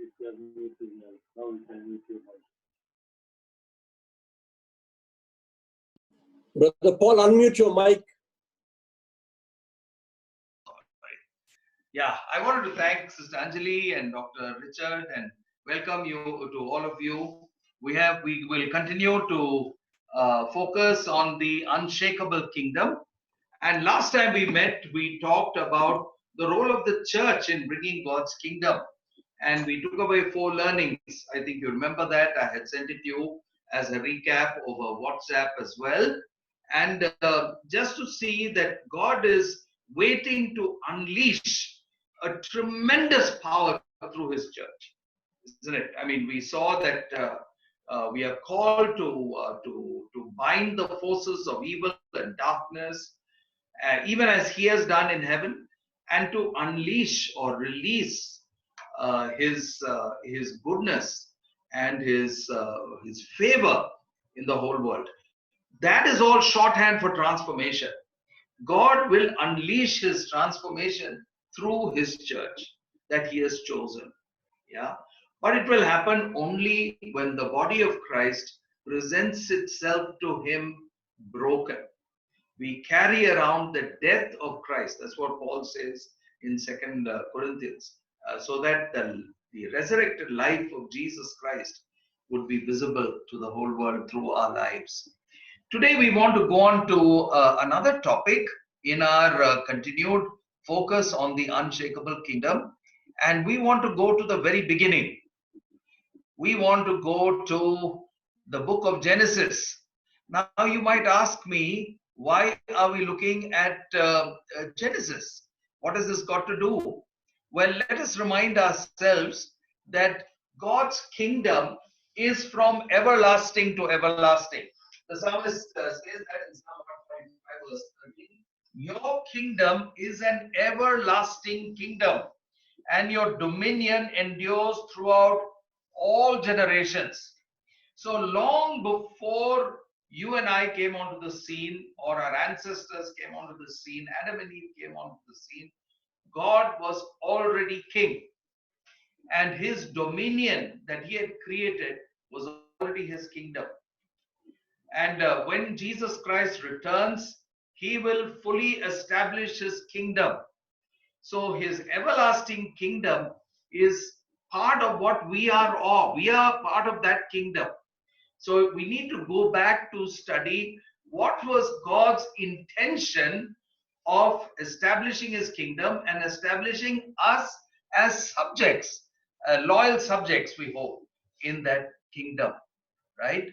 if you are muting now. Now you can mute your mic. Brother Paul, unmute your mic. Yeah, I wanted to thank Sister Anjali and Dr. Richard and welcome you to all of you. We will continue to focus on the unshakable kingdom. And last time we met, we talked about the role of the church in bringing God's kingdom. And we took away 4 learnings. I think you remember that. I had sent it to you as a recap over WhatsApp as well. And just to see that God is waiting to unleash a tremendous power through his church, isn't it? I mean, we saw that we are called to bind the forces of evil and darkness, even as he has done in heaven, and to unleash or release his goodness and his favor in the whole world. That is all shorthand for transformation. God will unleash his transformation through his church that he has chosen. Yeah. But it will happen only when the body of Christ presents itself to him broken. We carry around the death of Christ. That's what Paul says in 2 Corinthians. So that the resurrected life of Jesus Christ would be visible to the whole world through our lives. Today we want to go on to another topic in our continued focus on the unshakable kingdom, and we want to go to the very beginning. We want to go to the book of Genesis. Now you might ask me, why are we looking at Genesis? What has this got to do? Well, let us remind ourselves that God's kingdom is from everlasting to everlasting. The psalmist says that in Psalm 145 verse 13, your kingdom is an everlasting kingdom, and your dominion endures throughout all generations. So long before you and I came onto the scene, or our ancestors came onto the scene, Adam and Eve came onto the scene, God was already king. And his dominion that he had created was already his kingdom. And when Jesus Christ returns, he will fully establish his kingdom. So his everlasting kingdom is part of what we are of. We are part of that kingdom. So we need to go back to study what was God's intention of establishing his kingdom and establishing us as subjects, loyal subjects, we hope, in that kingdom, right?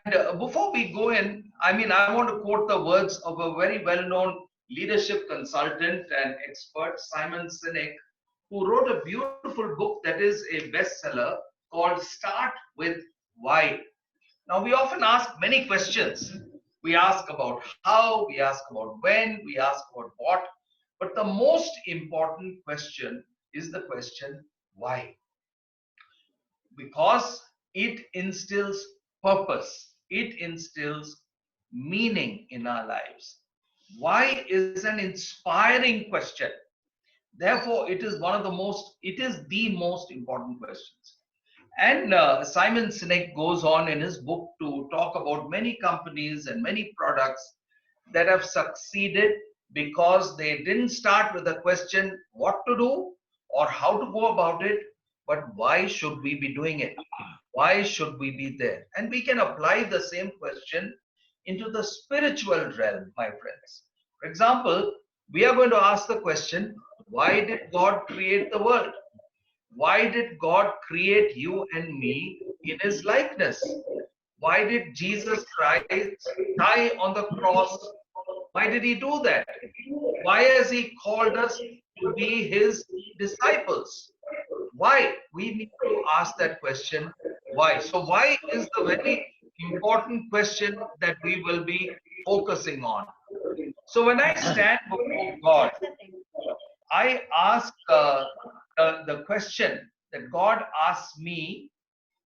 And before we go in, I want to quote the words of a very well-known leadership consultant and expert, Simon Sinek, who wrote a beautiful book that is a bestseller called Start with Why. Now, we often ask many questions. We ask about how, we ask about when, we ask about what. But the most important question is the question, why? Because it instills purpose, it instills meaning in our lives. Why is an inspiring question. Therefore, it is the most important questions. And Simon Sinek goes on in his book to talk about many companies and many products that have succeeded because they didn't start with the question what to do or how to go about it, but why should we be doing it? Why should we be there? And we can apply the same question into the spiritual realm, my friends. For example, we are going to ask the question, why did God create the world? Why did God create you and me in his likeness? Why did Jesus Christ die on the cross? Why did he do that? Why has he called us to be his disciples? Why? We need to ask that question, why? So why is the very important question that we will be focusing on. So when I stand before God, I ask the question that God asks me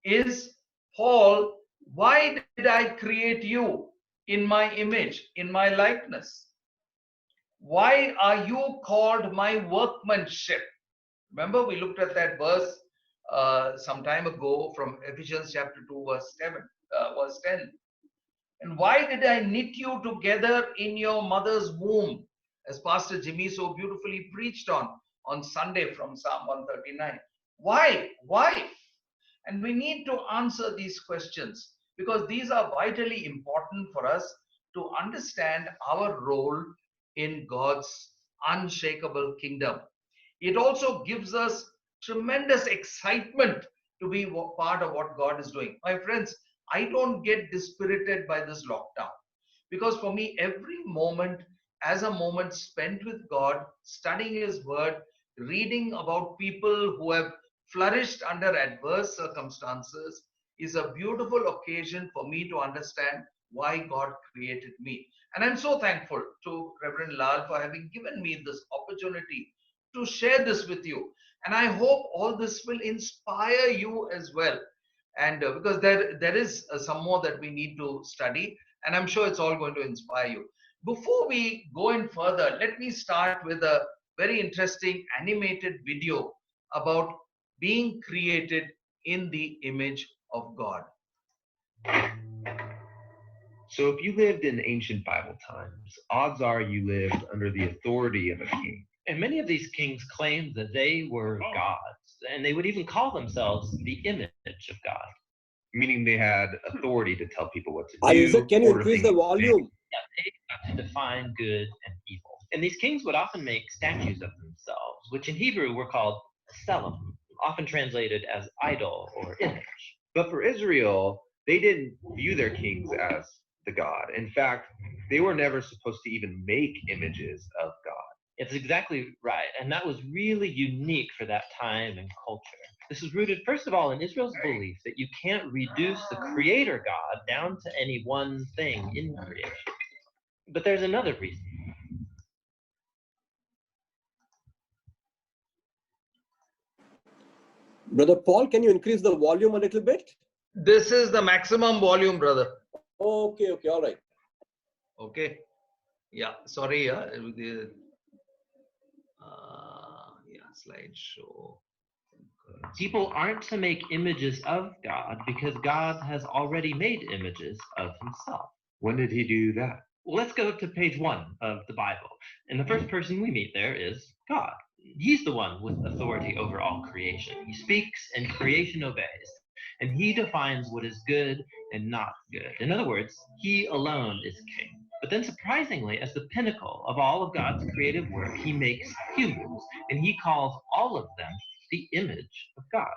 is, Paul, why did I create you in my image, in my likeness? Why are you called my workmanship? Remember, we looked at that verse some time ago from Ephesians chapter 2, verse 10. And why did I knit you together in your mother's womb? As Pastor Jimmy so beautifully preached on Sunday from Psalm 139. Why? Why? And we need to answer these questions because these are vitally important for us to understand our role in God's unshakable kingdom. It also gives us tremendous excitement to be part of what God is doing. My friends, I don't get dispirited by this lockdown because for me, every moment as a moment spent with God, studying His Word, reading about people who have flourished under adverse circumstances is a beautiful occasion for me to understand why God created me. And I'm so thankful to Reverend Lal for having given me this opportunity to share this with you. And I hope all this will inspire you as well. And because there is some more that we need to study, and I'm sure it's all going to inspire you. Before we go in further, let me start with a very interesting animated video about being created in the image of God. So if you lived in ancient Bible times, odds are you lived under the authority of a king. And many of these kings claimed that they were gods, and they would even call themselves the image of God. Meaning they had authority to tell people what to do. Isaac, can you order increase the things in volume? Yeah, they got to define good and evil. And these kings would often make statues of themselves, which in Hebrew were called tselem, often translated as idol or image. But for Israel, they didn't view their kings as the god. In fact, they were never supposed to even make images of God. It's exactly right. And that was really unique for that time and culture. This is rooted, first of all, in Israel's belief that you can't reduce the creator God down to any one thing in creation. But there's another reason. Brother Paul, can you increase the volume a little bit? This is the maximum volume, brother. Okay, all right. Okay. Yeah, sorry. Yeah, slideshow. People aren't to make images of God because God has already made images of himself. When did he do that? Well, let's go to page 1 of the Bible. And the first person we meet there is God. He's the one with authority over all creation. He speaks and creation obeys. And he defines what is good and not good. In other words, he alone is king. But then surprisingly, as the pinnacle of all of God's creative work, he makes humans. And he calls all of them the image of God.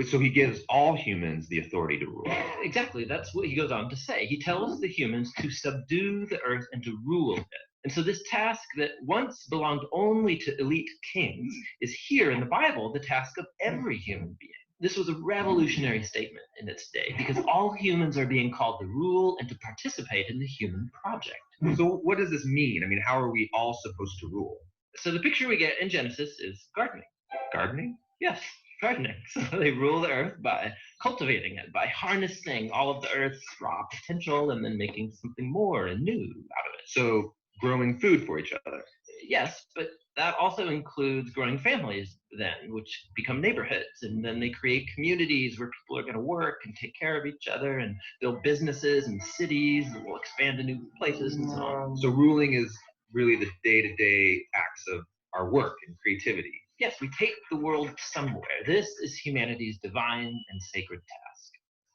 So he gives all humans the authority to rule. Exactly, that's what he goes on to say. He tells the humans to subdue the earth and to rule it. And so this task that once belonged only to elite kings is here in the Bible the task of every human being. This was a revolutionary statement in its day because all humans are being called to rule and to participate in the human project. So what does this mean? I mean, how are we all supposed to rule? So the picture we get in Genesis is gardening. Gardening? Yes, gardening. So they rule the earth by cultivating it, by harnessing all of the earth's raw potential and then making something more and new out of it. So growing food for each other. Yes, but that also includes growing families then, which become neighborhoods. And then they create communities where people are going to work and take care of each other and build businesses and cities that will expand to new places and so on. So ruling is really the day-to-day acts of our work and creativity. Yes, we take the world somewhere. This is humanity's divine and sacred task.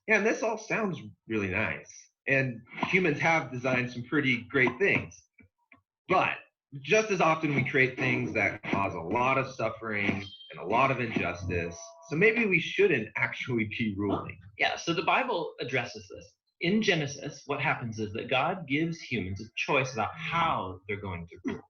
Yeah, and this all sounds really nice. And humans have designed some pretty great things. But just as often we create things that cause a lot of suffering and a lot of injustice. So maybe we shouldn't actually be ruling. Yeah, so the Bible addresses this. In Genesis, what happens is that God gives humans a choice about how they're going to rule.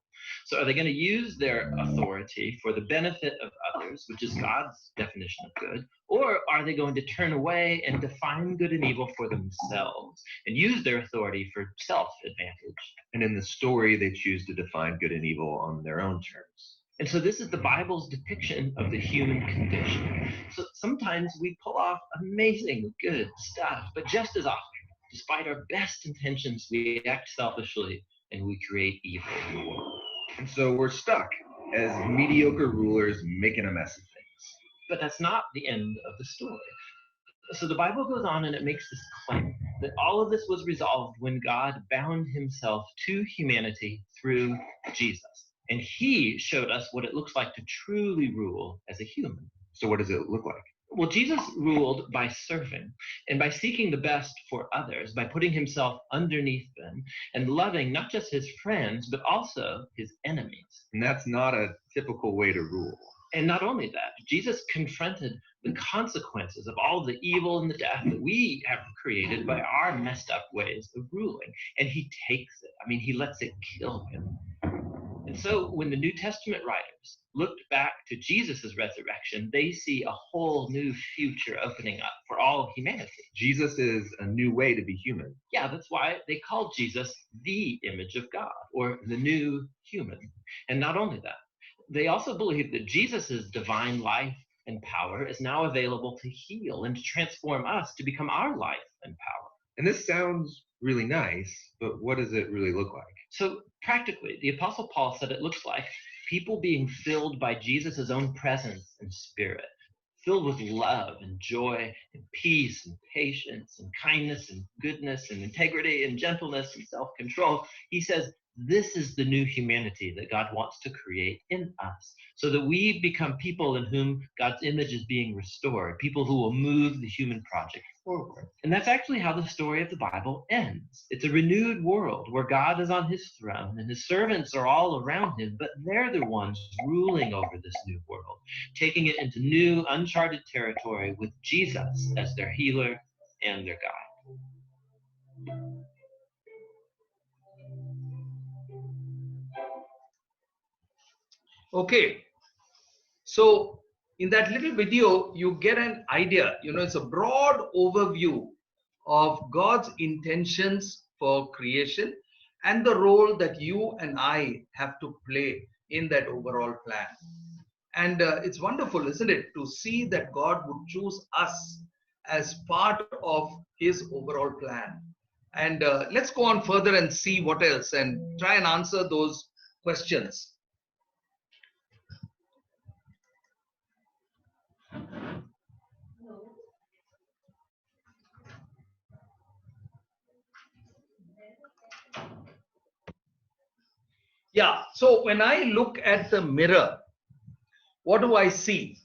So are they going to use their authority for the benefit of others, which is God's definition of good, or are they going to turn away and define good and evil for themselves and use their authority for self-advantage? And in the story, they choose to define good and evil on their own terms. And so this is the Bible's depiction of the human condition. So sometimes we pull off amazing good stuff, but just as often, despite our best intentions, we act selfishly and we create evil in the world. And so we're stuck as mediocre rulers making a mess of things. But that's not the end of the story. So the Bible goes on and it makes this claim that all of this was resolved when God bound himself to humanity through Jesus. And he showed us what it looks like to truly rule as a human. So what does it look like? Well, Jesus ruled by serving and by seeking the best for others, by putting himself underneath them and loving not just his friends, but also his enemies. And that's not a typical way to rule. And not only that, Jesus confronted the consequences of all the evil and the death that we have created by our messed up ways of ruling. And he takes it. I mean, he lets it kill him. And so when the New Testament writers looked back to Jesus' resurrection, they see a whole new future opening up for all humanity. Jesus is a new way to be human. Yeah, that's why they called Jesus the image of God, or the new human. And not only that, they also believe that Jesus' divine life and power is now available to heal and to transform us to become our life and power. And this sounds really nice, but what does it really look like? So practically, the Apostle Paul said it looks like people being filled by Jesus' own presence and spirit, filled with love and joy and peace and patience and kindness and goodness and integrity and gentleness and self-control. He says, this is the new humanity that God wants to create in us, so that we become people in whom God's image is being restored, people who will move the human project forward. And that's actually how the story of the Bible ends. It's a renewed world where God is on his throne and his servants are all around him, but they're the ones ruling over this new world, taking it into new, uncharted territory with Jesus as their healer and their guide. Okay, so in that little video, you get an idea. It's a broad overview of God's intentions for creation and the role that you and I have to play in that overall plan. And it's wonderful, isn't it, to see that God would choose us as part of his overall plan. And let's go on further and see what else and try and answer those questions. Yeah, so when I look at the mirror, what do I see?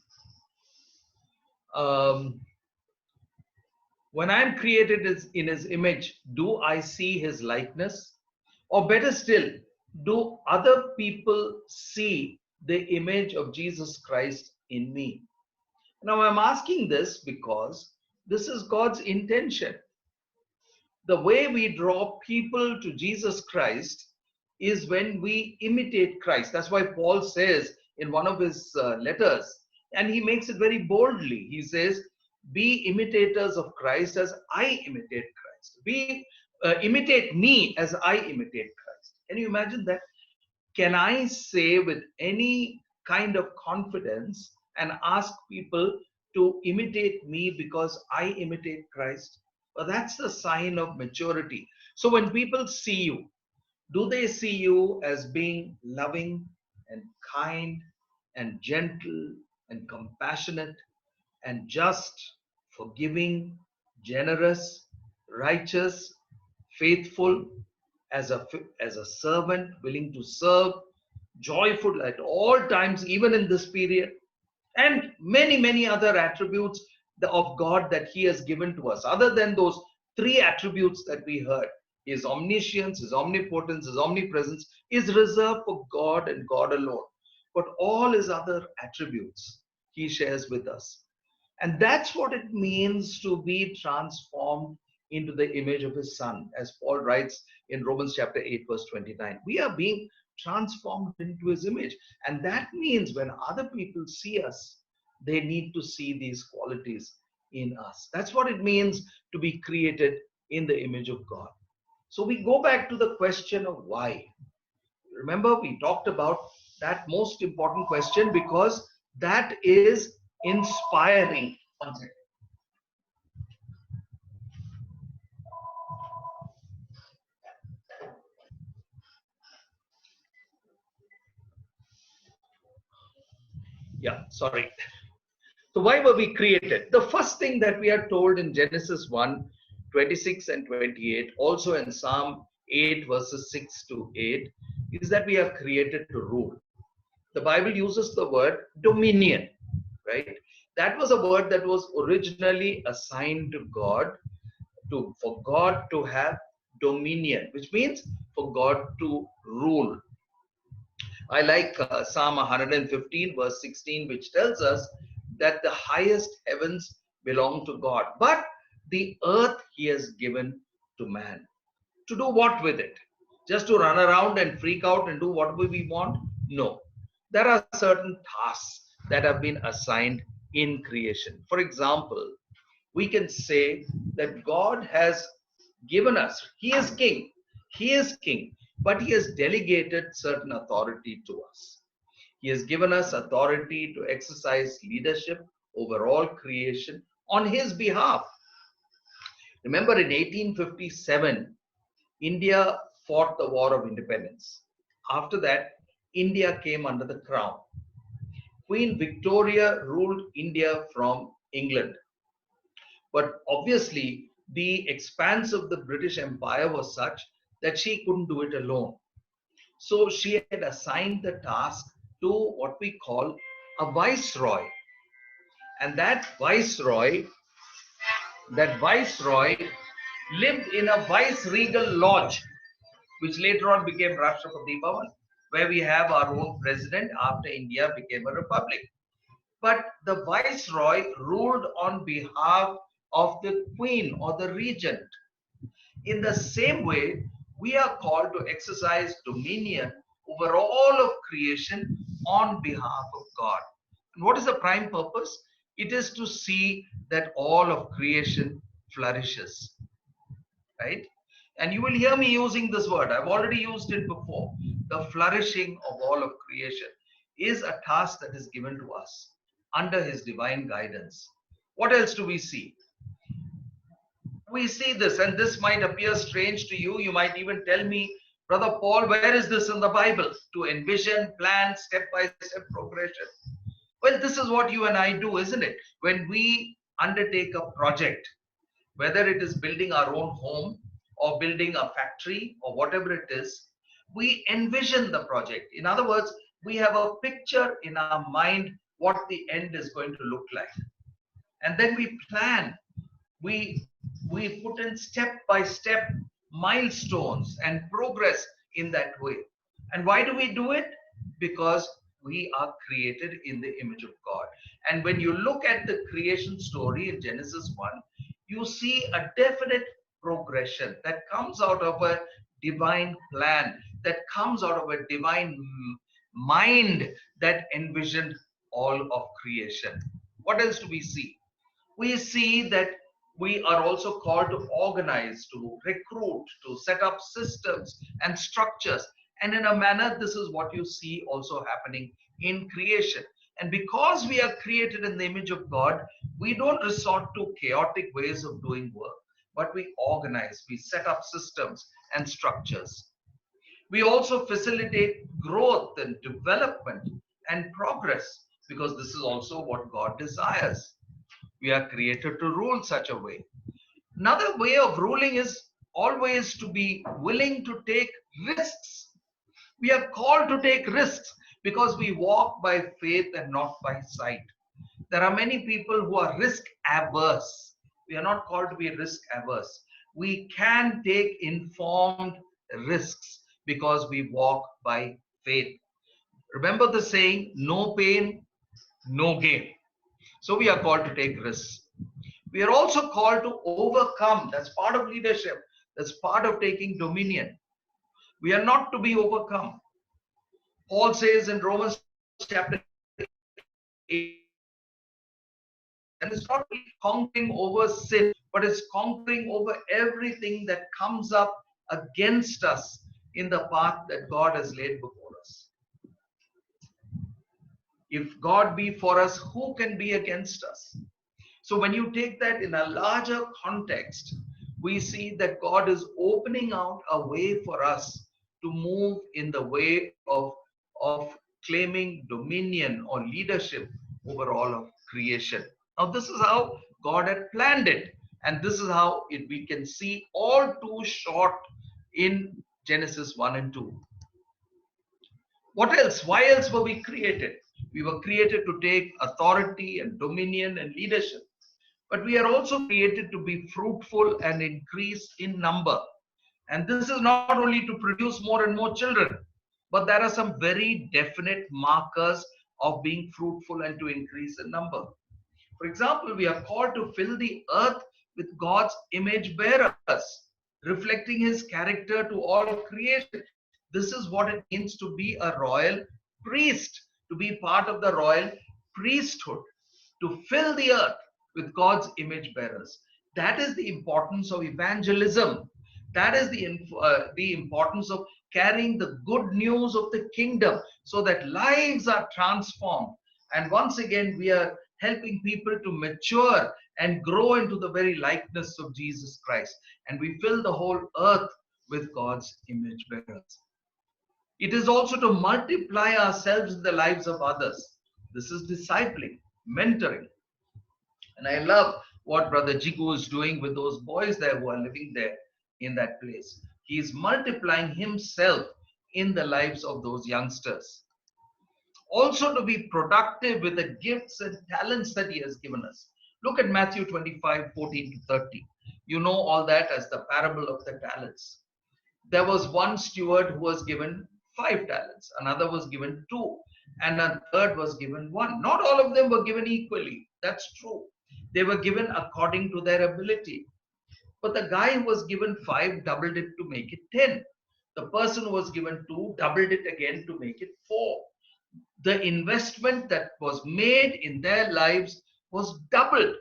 When I'm created in his image, do I see his likeness? Or better still, do other people see the image of Jesus Christ in me? Now I'm asking this because this is God's intention. The way we draw people to Jesus Christ is when we imitate Christ. That's why Paul says in one of his letters, and he makes it very boldly. He says, be imitators of Christ as I imitate Christ. Imitate me as I imitate Christ. Can you imagine that? Can I say with any kind of confidence and ask people to imitate me because I imitate Christ? Well, that's the sign of maturity. So when people see you, do they see you as being loving and kind and gentle and compassionate and just, forgiving, generous, righteous, faithful, as a servant, willing to serve, joyful at all times, even in this period, and many, many other attributes of God that he has given to us, other than those three attributes that we heard? His omniscience, his omnipotence, his omnipresence is reserved for God and God alone. But all his other attributes he shares with us. And that's what it means to be transformed into the image of his son. As Paul writes in Romans chapter 8, verse 29, we are being transformed into his image. And that means when other people see us, they need to see these qualities in us. That's what it means to be created in the image of God. So we go back to the question of why. Remember, we talked about that most important question because that is inspiring. One second. Yeah, sorry. So why were we created? The first thing that we are told in Genesis 1:26 and 28, also in Psalm 8 verses 6 to 8, is that we are created to rule. The Bible uses the word dominion, right? That was a word that was originally assigned to God, for God to have dominion, which means for God to rule. I like Psalm 115 verse 16, which tells us that the highest heavens belong to God, but the earth he has given to man. To do what with it? Just to run around and freak out and do what we want? No. There are certain tasks that have been assigned in creation. For example, we can say that God has given us, he is king, but he has delegated certain authority to us. He has given us authority to exercise leadership over all creation on his behalf. Remember, in 1857, India fought the War of Independence. After that, India came under the crown. Queen Victoria ruled India from England. But obviously, the expanse of the British Empire was such that she couldn't do it alone. So she had assigned the task to what we call a viceroy. And that viceroy lived in a vice-regal lodge, which later on became Rashtrapati Bhavan, where we have our own president after India became a republic. But the viceroy ruled on behalf of the queen or the regent. In the same way, we are called to exercise dominion over all of creation on behalf of God. And what is the prime purpose? It is to see that all of creation flourishes, right? And you will hear me using this word. I've already used it before. The flourishing of all of creation is a task that is given to us under his divine guidance. What else do we see? We see this, and this might appear strange to you. You might even tell me, Brother Paul, where is this in the Bible? To envision, plan, step-by-step progression. Well, this is what you and I do, isn't it? When we undertake a project, whether it is building our own home or building a factory or whatever it is, we envision the project. In other words, we have a picture in our mind what the end is going to look like. And then we plan. We put in step-by-step milestones and progress in that way. And why do we do it? Because we are created in the image of God. And when you look at the creation story in Genesis 1, you see a definite progression that comes out of a divine plan, that comes out of a divine mind that envisioned all of creation. What else do we see? We see that we are also called to organize, to recruit, to set up systems and structures. And in a manner, this is what you see also happening in creation. And because we are created in the image of God, we don't resort to chaotic ways of doing work, but we organize, we set up systems and structures. We also facilitate growth and development and progress, because this is also what God desires. We are created to rule such a way. Another way of ruling is always to be willing to take risks. We are called to take risks because we walk by faith and not by sight. There are many people who are risk averse. We are not called to be risk averse. We can take informed risks because we walk by faith. Remember the saying, no pain, no gain. So we are called to take risks. We are also called to overcome. That's part of leadership. That's part of taking dominion. We are not to be overcome. Paul says in Romans chapter 8, and it's not conquering over sin, but it's conquering over everything that comes up against us in the path that God has laid before us. If God be for us, who can be against us? So when you take that in a larger context, we see that God is opening out a way for us to move in the way of claiming dominion or leadership over all of creation. Now, this is how God had planned it. And this is how we can see all too short in Genesis 1 and 2. What else? Why else were we created? We were created to take authority and dominion and leadership. But we are also created to be fruitful and increase in number. And this is not only to produce more and more children, but there are some very definite markers of being fruitful and to increase in number. For example, we are called to fill the earth with God's image bearers, reflecting his character to all of creation. This is what it means to be a royal priest, to be part of the royal priesthood, to fill the earth with God's image bearers. That is the importance of evangelism. That is the importance of carrying the good news of the kingdom so that lives are transformed. And once again, we are helping people to mature and grow into the very likeness of Jesus Christ. And we fill the whole earth with God's image bearers. It is also to multiply ourselves in the lives of others. This is discipling, mentoring. And I love what Brother Jigu is doing with those boys there who are living there in that place. He is multiplying himself in the lives of those youngsters. Also to be productive with the gifts and talents that he has given us. Look at Matthew 25, 14 to 30. You know all that as the parable of the talents. There was one steward who was given 5 talents, another was given 2, and a third was given 1. Not all of them were given equally. That's true. They were given according to their ability. But the guy who was given 5 doubled it to make it 10. The person who was given 2 doubled it again to make it 4. The investment that was made in their lives was doubled.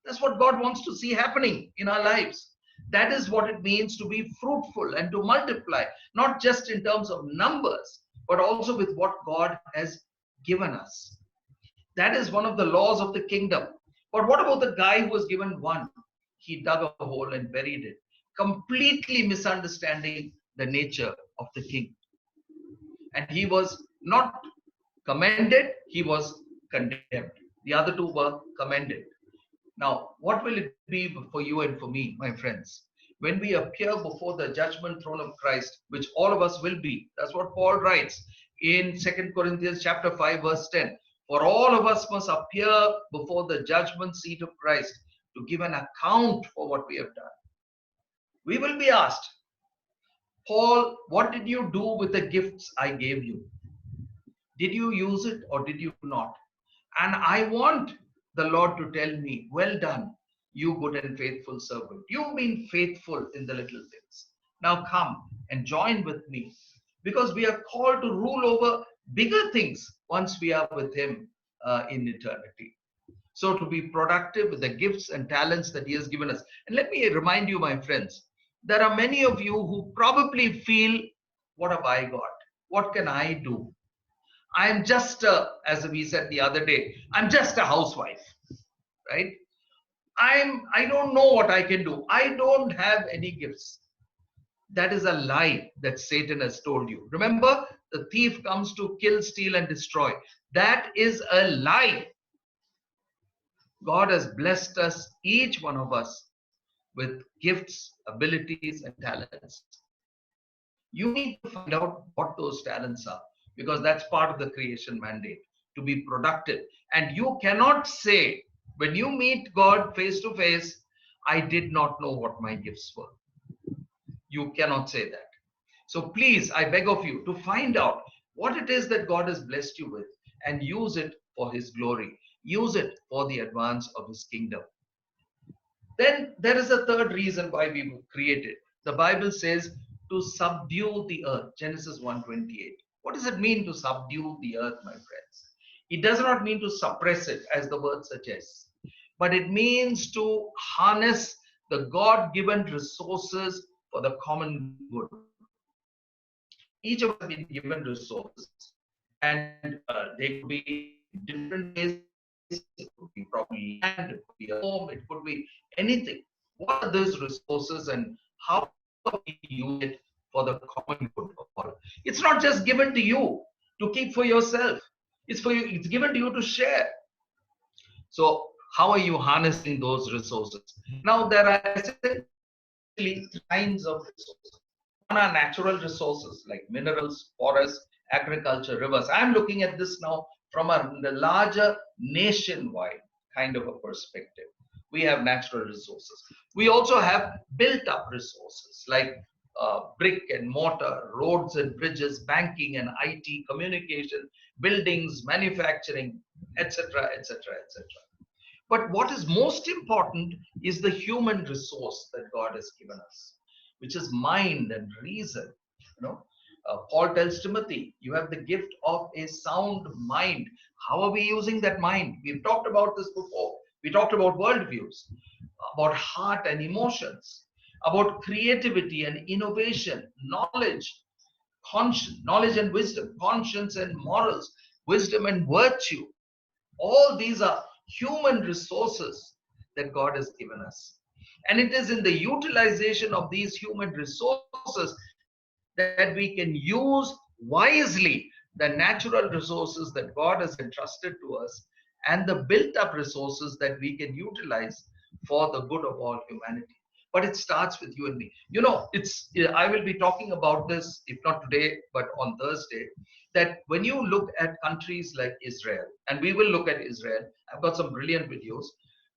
That's what God wants to see happening in our lives. That is what it means to be fruitful and to multiply, not just in terms of numbers, but also with what God has given us. That is one of the laws of the kingdom. But what about the guy who was given 1? He dug a hole and buried it, completely misunderstanding the nature of the king. And he was not commended, he was condemned. The other 2 were commended. Now, what will it be for you and for me, my friends? When we appear before the judgment throne of Christ, which all of us will be. That's what Paul writes in 2 Corinthians chapter 5, verse 10. For all of us must appear before the judgment seat of Christ to give an account for what we have done. We will be asked, Paul, what did you do with the gifts I gave you? Did you use it or did you not? And I want the Lord to tell me, well done, you good and faithful servant. You've been faithful in the little things. Now come and join with me, because we are called to rule over bigger things once we are with him in eternity. So to be productive with the gifts and talents that he has given us. And let me remind you, my friends, there are many of you who probably feel, what have I got? What can I do? I'm just, as we said the other day, I'm just a housewife, right? I don't know what I can do. I don't have any gifts. That is a lie that Satan has told you. Remember, the thief comes to kill, steal, and destroy. That is a lie. God has blessed us, each one of us, with gifts, abilities, and talents. You need to find out what those talents are, because that's part of the creation mandate, to be productive. And you cannot say, when you meet God face to face, I did not know what my gifts were. You cannot say that. So please, I beg of you to find out what it is that God has blessed you with and use it for his glory. Use it for the advance of his kingdom. Then there is a third reason why we were created. The Bible says to subdue the earth. Genesis 1:28. What does it mean to subdue the earth, my friends? It does not mean to suppress it, as the word suggests, but it means to harness the God-given resources for the common good. Each of us have been given resources, and they could be different ways. It could be probably land, it could be a home, it could be anything. What are those resources and how do we use it for the common good of all? It's not just given to you to keep for yourself. It's for you. It's given to you to share. So how are you harnessing those resources? Now there are essentially three kinds of resources. One are natural resources like minerals, forests, agriculture, rivers. I'm looking at this now from a larger nationwide kind of a perspective. We have natural resources. We also have built up resources like brick and mortar, roads and bridges, banking and IT, communication, buildings, manufacturing, etc., etc., etc. But what is most important is the human resource that God has given us, which is mind and reason. Paul tells Timothy, you have the gift of a sound mind. How are we using that mind? We've talked about this before. We talked about worldviews, about heart and emotions, about creativity and innovation, knowledge, conscience, knowledge and wisdom, conscience and morals, wisdom and virtue. All these are human resources that God has given us. And it is in the utilization of these human resources that we can use wisely the natural resources that God has entrusted to us and the built up resources that we can utilize for the good of all humanity. But it starts with you and me. I will be talking about this, if not today, but on Thursday, that when you look at countries like Israel, and we will look at Israel, I've got some brilliant videos,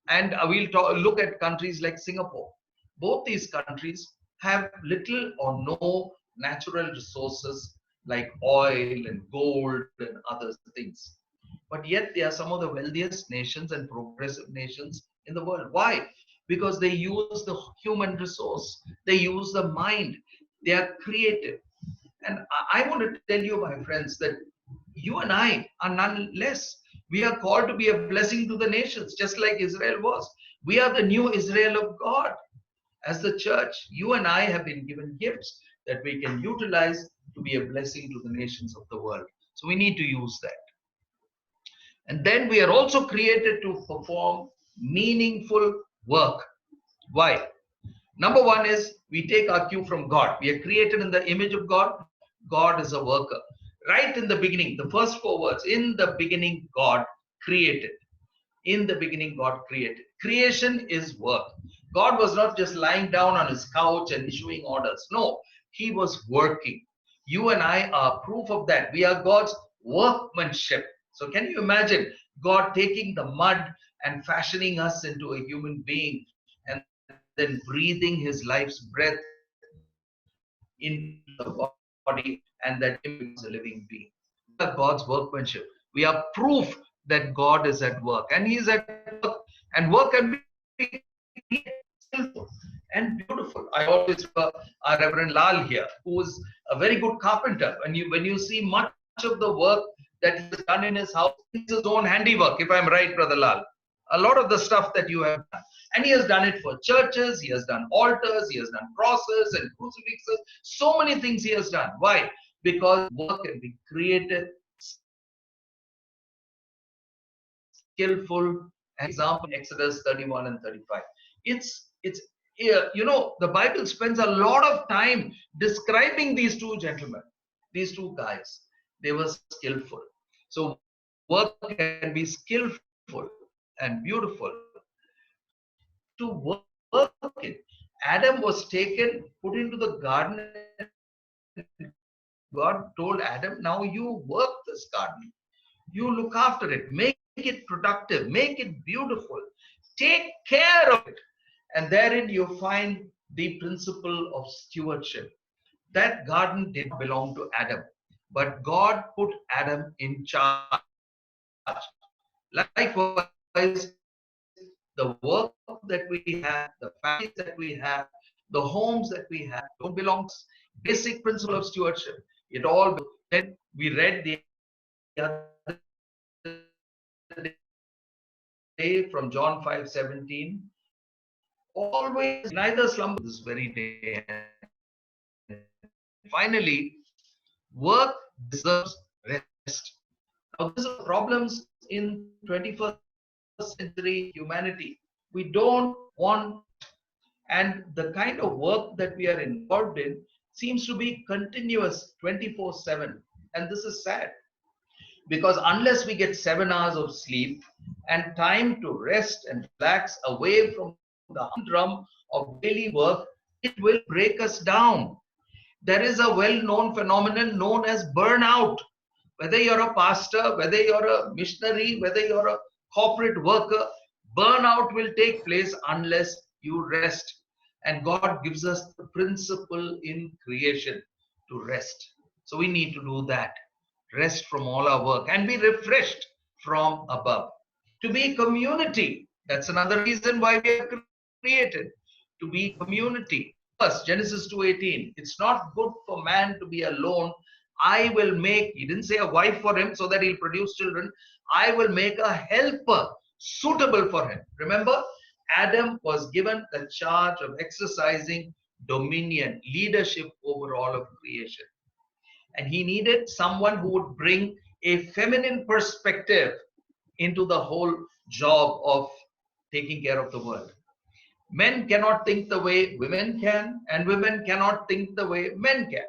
and we'll look at countries like Singapore. Both these countries have little or no natural resources like oil and gold and other things. But yet they are some of the wealthiest nations and progressive nations in the world. Why? Because they use the human resource. They use the mind. They are creative. And I want to tell you, my friends, that you and I are none less. We are called to be a blessing to the nations, just like Israel was. We are the new Israel of God. As the church, you and I have been given gifts that we can utilize to be a blessing to the nations of the world. So we need to use that. And then we are also created to perform meaningful work. Why? Number one is we take our cue from God. We are created in the image of God. God is a worker. Right in the beginning, the first four words, in the beginning, God created. In the beginning, God created. Creation is work. God was not just lying down on his couch and issuing orders. No, he was working. You and I are proof of that. We are God's workmanship. So can you imagine God taking the mud and fashioning us into a human being and then breathing his life's breath into the body, and that becomes a living being. We are God's workmanship. We are proof that God is at work, and he is at work, and work can be skillful and beautiful. I always remember our Reverend Lal here, who is a very good carpenter. When you see much of the work that he has done in his house, it's his own handiwork, if I'm right, Brother Lal. A lot of the stuff that you have done. And he has done it for churches, he has done altars, he has done crosses and crucifixes. So many things he has done. Why? Because work can be creative, skillful. An example, Exodus 31 and 35. The Bible spends a lot of time describing these two gentlemen, these two guys. They were skillful. So work can be skillful and beautiful. To work it. Adam was taken, put into the garden. God told Adam, now you work this garden. You look after it. Make it productive. Make it beautiful. Take care of it. And therein you find the principle of stewardship. That garden did not belong to Adam, but God put Adam in charge. Likewise, the work that we have, the families that we have, the homes that we have don't belong to us. Basic principle of stewardship. It all, then we read the other day from John 5:17. Always neither slumber this very day. Finally, work deserves rest. Now, these are problems in 21st century humanity. We don't want, and the kind of work that we are involved in seems to be continuous 24/7. And this is sad, because unless we get 7 hours of sleep and time to rest and relax away from the humdrum of daily work, it will break us down. There is a well-known phenomenon known as burnout. Whether you're a pastor, whether you're a missionary, whether you're a corporate worker, burnout will take place unless you rest. And God gives us the principle in creation to rest. So we need to do that. Rest from all our work and be refreshed from above. To be community. That's another reason why we are created. To be community. First, Genesis 2:18. It's not good for man to be alone. I will make, he didn't say a wife for him so that he'll produce children. I will make a helper suitable for him. Remember, Adam was given the charge of exercising dominion, leadership over all of creation. And he needed someone who would bring a feminine perspective into the whole job of taking care of the world. Men cannot think the way women can, and women cannot think the way men can.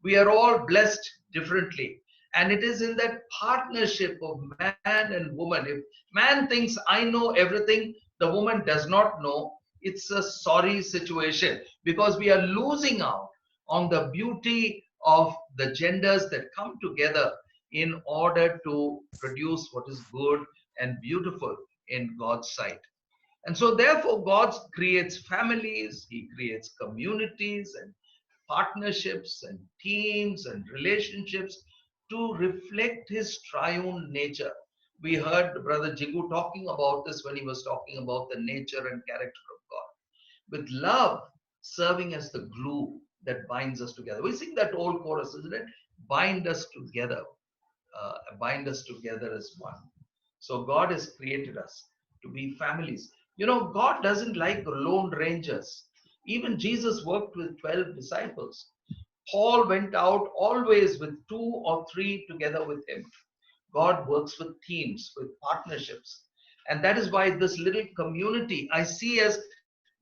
We are all blessed differently. And it is in that partnership of man and woman. If man thinks, I know everything, the woman does not know, it's a sorry situation, because we are losing out on the beauty of the genders that come together in order to produce what is good and beautiful in God's sight. And so therefore God creates families, he creates communities and partnerships and teams and relationships to reflect his triune nature. We heard Brother Jigu talking about this when he was talking about the nature and character of God. With love serving as the glue that binds us together. We sing that old chorus, isn't it? Bind us together. Bind us together as one. So God has created us to be families. You know, God doesn't like lone rangers. Even Jesus worked with 12 disciples. Paul went out always with 2 or 3 together with him. God works with teams, with partnerships. And that is why this little community I see as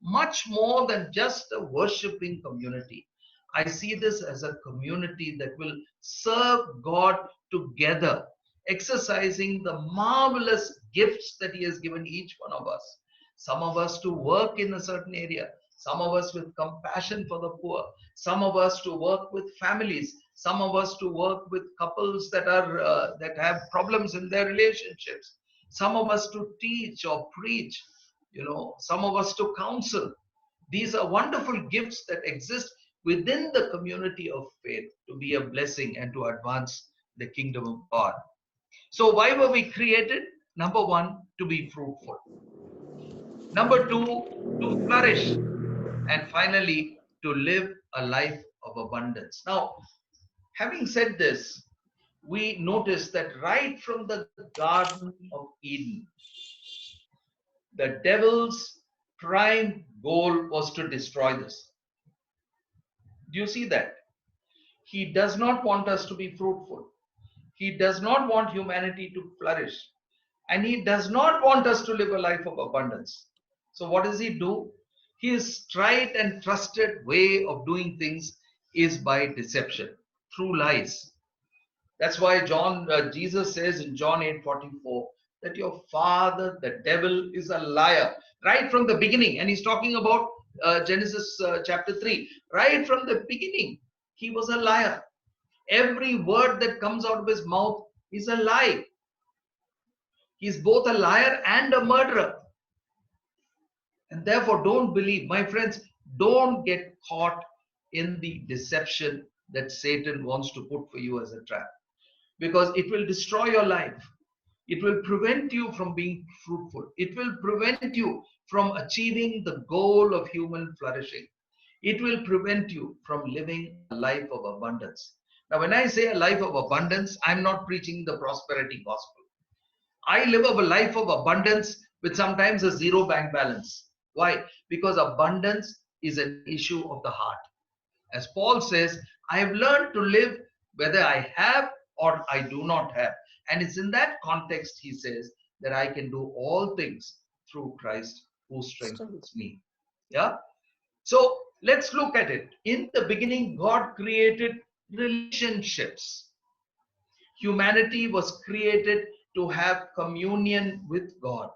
much more than just a worshiping community. I see this as a community that will serve God together, exercising the marvelous gifts that he has given each one of us. Some of us to work in a certain area, some of us with compassion for the poor, some of us to work with families, some of us to work with couples that are that have problems in their relationships, some of us to teach or preach, some of us to counsel. These are wonderful gifts that exist within the community of faith to be a blessing and to advance the kingdom of God. So why were we created? Number one, to be fruitful. Number two, to flourish. And finally, to live a life of abundance. Now, having said this, we notice that right from the Garden of Eden, the devil's prime goal was to destroy this. Do you see that? He does not want us to be fruitful. He does not want humanity to flourish. And he does not want us to live a life of abundance. So what does he do? His tried and trusted way of doing things is by deception, through lies. That's why Jesus says in John 8:44 that your father, the devil, is a liar. Right from the beginning. And he's talking about Genesis chapter 3. Right from the beginning, he was a liar. Every word that comes out of his mouth is a lie. He's both a liar and a murderer. And therefore, don't believe, my friends, don't get caught in the deception that Satan wants to put for you as a trap. Because it will destroy your life. It will prevent you from being fruitful. It will prevent you from achieving the goal of human flourishing. It will prevent you from living a life of abundance. Now, when I say a life of abundance, I'm not preaching the prosperity gospel. I live a life of abundance with sometimes a zero bank balance. Why? Because abundance is an issue of the heart. As Paul says, I have learned to live whether I have or I do not have. And it's in that context, he says, that I can do all things through Christ who strengthens me. Yeah? So let's look at it. In the beginning, God created relationships. Humanity was created to have communion with God.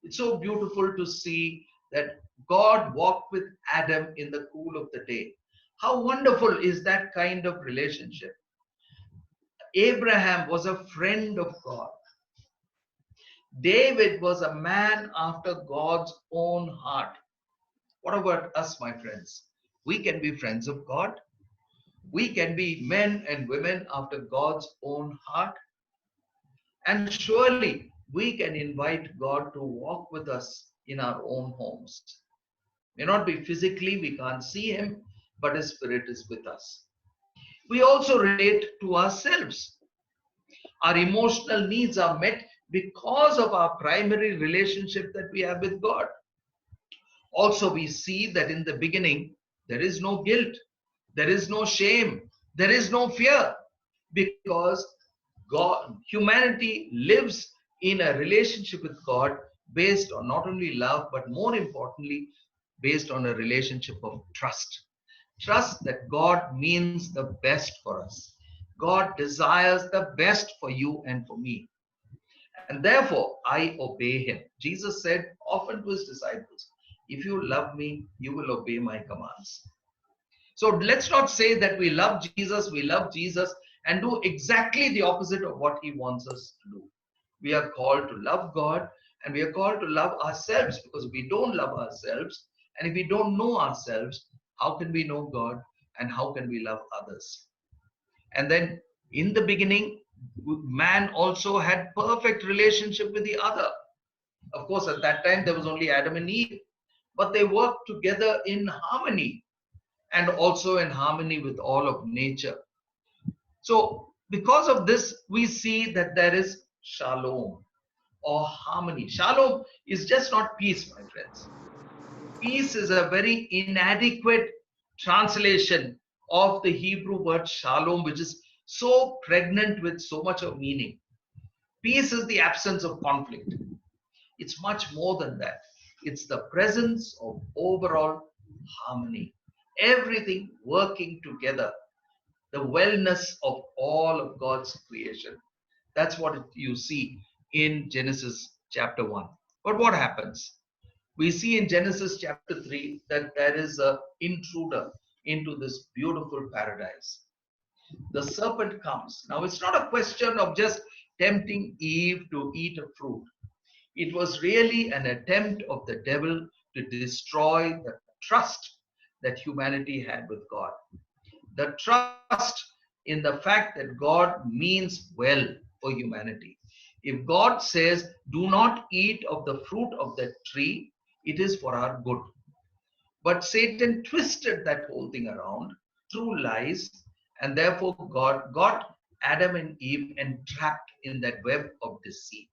It's so beautiful to see that God walked with Adam in the cool of the day. How wonderful is that kind of relationship? Abraham was a friend of God. David was a man after God's own heart. What about us, my friends? We can be friends of God. We can be men and women after God's own heart. And surely we can invite God to walk with us in our own homes. May not be physically, we can't see Him, but His Spirit is with us. We also relate to ourselves. Our emotional needs are met because of our primary relationship that we have with God. Also, we see that in the beginning, there is no guilt, there is no shame, there is no fear, because God, humanity lives in a relationship with God based on not only love, but more importantly, based on a relationship of trust. Trust that God means the best for us. God desires the best for you and for me. And therefore, I obey Him. Jesus said often to His disciples, if you love me, you will obey my commands. So let's not say that we love Jesus, and do exactly the opposite of what He wants us to do. We are called to love God, and we are called to love ourselves, because we don't love ourselves, and if we don't know ourselves, how can we know God, and how can we love others? And then in the beginning, man also had perfect relationship with the other. Of course, at that time, there was only Adam and Eve, but they worked together in harmony, and also in harmony with all of nature. So because of this, we see that there is shalom or harmony. Shalom is just not peace, my friends. Peace is a very inadequate translation of the Hebrew word shalom, which is so pregnant with so much of meaning. Peace is the absence of conflict. It's much more than that. It's the presence of overall harmony. Everything working together. The wellness of all of God's creation. That's what you see in Genesis chapter 1. But what happens? We see in Genesis chapter 3 that there is an intruder into this beautiful paradise. The serpent comes. Now, it's not a question of just tempting Eve to eat a fruit. It was really an attempt of the devil to destroy the trust that humanity had with God. The trust in the fact that God means well for humanity. If God says, do not eat of the fruit of that tree, it is for our good. But Satan twisted that whole thing around through lies, and therefore God got Adam and Eve entrapped in that web of deceit.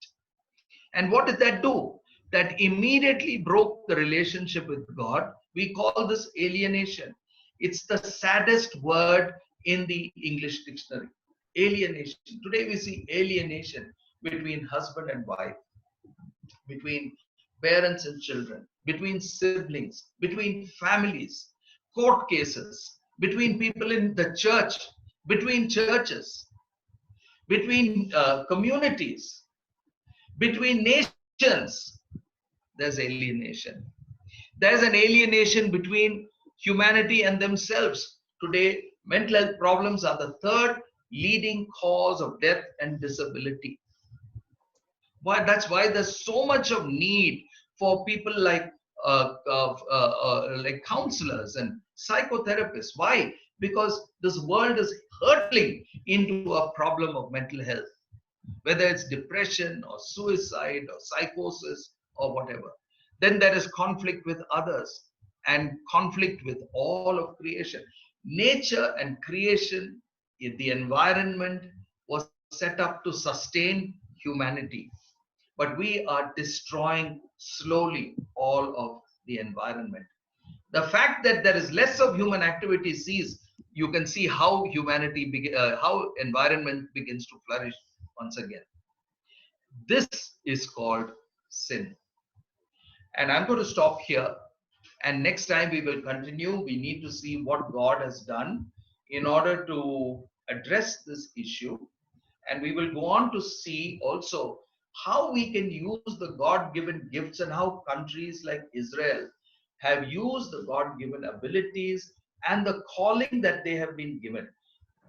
And what did that do? That immediately broke the relationship with God. We call this alienation. It's the saddest word in the English dictionary. Alienation. Today we see alienation between husband and wife, between parents and children, between siblings, between families, court cases, between people in the church, between churches, between communities, between nations. There's alienation. There's an alienation between humanity and themselves. Today, mental health problems are the third leading cause of death and disability. That's why there's so much of need for people like counselors and psychotherapists. Why? Because this world is hurtling into a problem of mental health, whether it's depression or suicide or psychosis or whatever. Then there is conflict with others and conflict with all of creation. Nature and creation, the environment was set up to sustain humanity. But we are destroying slowly all of the environment. The fact that there is less of human activity you can see how how environment begins to flourish once again. This is called sin. And I'm going to stop here. And next time we will continue. We need to see what God has done in order to address this issue. And we will go on to see also how we can use the God-given gifts and how countries like Israel have used the God-given abilities and the calling that they have been given.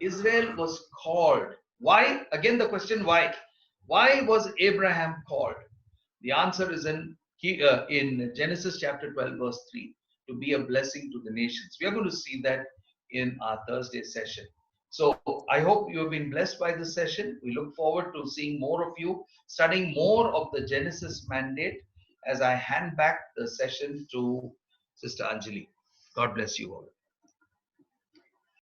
Israel was called. Why? Again, the question why? Why was Abraham called? The answer is in Genesis chapter 12, verse 3, to be a blessing to the nations. We are going to see that in our Thursday session. So I hope you have been blessed by this session. We look forward to seeing more of you, studying more of the Genesis mandate as I hand back the session to Sister Anjali. God bless you all.